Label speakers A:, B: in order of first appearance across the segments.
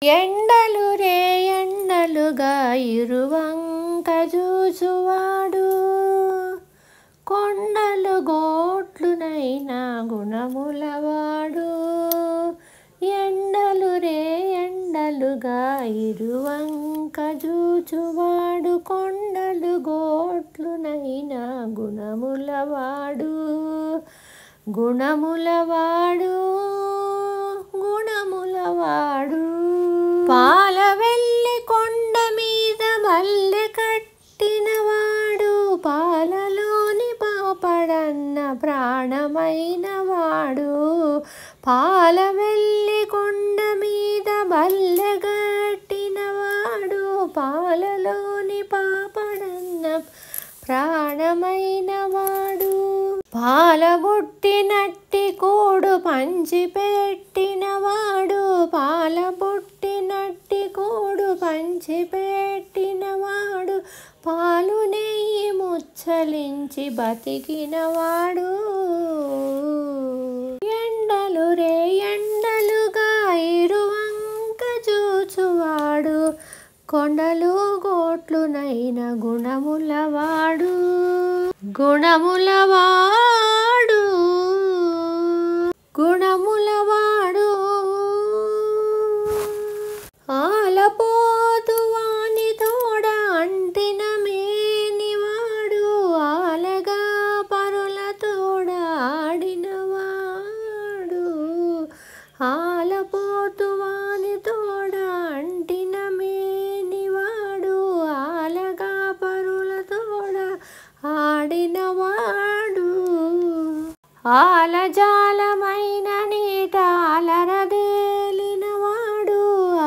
A: ఎండలు రే ఎండలుగా ఇరువంక చూచువాడు, కొండలు గోట్లునైనా గుణములవాడు. ఎండలు రే ఎండలుగా ఇరువంక చూచువాడు, కొండలు గోట్లునైనా గుణములవాడు. గుణములవాడు గుణములవాడు. పాల వెళ్ళి కొండ మీద మల్లె కట్టినవాడు, పాలలోని పాపడన్న ప్రాణమైన వాడు. పాల వెళ్ళి కొండ మీద మల్లె కట్టినవాడు, పాలలోని పాపడన్న ప్రాణమైన వాడు. పాలబుట్టినట్టి కూడు పంచిపెట్టినవాడు, పాలబుట్టినట్టి కూడు పంచిపెట్టినవాడు. పాలు నెయ్యి ముచ్చలించి బతికినవాడు. ఎండలు రే ఎండలుగా ఇరువంక చూచువాడు, కొండలు గోట్లునైన గుణములవాడు. గుణములవాడు గుణములవాడు. ఆలపోతు వాని తోడ అంటిన మేనివాడు, ఆలగా పరుల తోడ ఆడినవాడు. ఆలపోతు వాని తోడ అంటిన మేనివాడు, ఆలగా పరుల తోడ ఆడినవాడు. ఆలజాలమైన నీట అలరదేలినవాడు,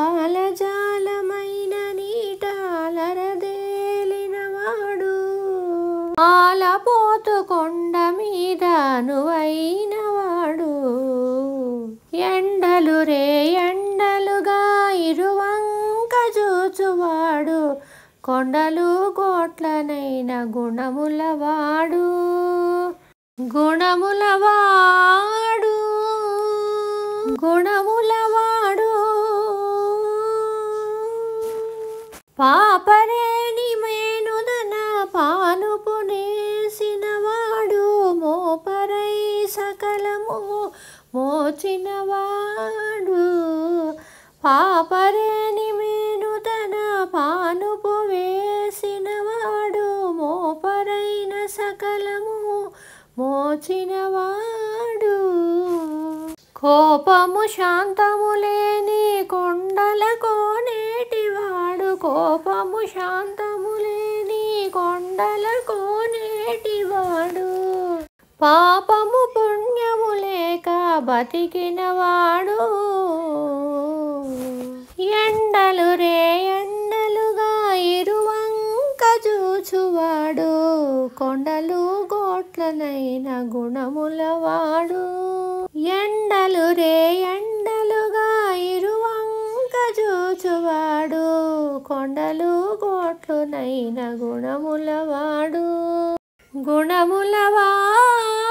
A: ఆలజాలమైన నీట అలరదేలినవాడు. ఆలపోతు కొండ మీద అనువైనవాడు. ఎండలు రే ఎండలుగా ఇరువంక చూచువాడు, కొండలు గోట్లనైన గుణములవాడు. గుణములవాడు గుణములవాడు. పాపరేని మేనుదన పానుపు నేసినవాడు, మోపరై సకలము మోచినవాడు. పాపరేని మేనుదన పానుపు వేసినవాడు, మోపరైన సకలము మోచినవాడు. కోపము శాంతము లేని కొండల కోనేటివాడు, కోపము శాంతము లేని కొండల కోనేటివాడు. పాపము పుణ్యము లేక బతికినవాడు. ఎండలు రే ఎండలుగా ఇరువంక చూచువాడు, కొండలు గోట్లనైన గుణములవాడు. ఎండలు రే ఎండలుగా ఇరువంక చూచువాడు, కొండలు గోట్లునైన గుణములవాడు. గుణములవాడు.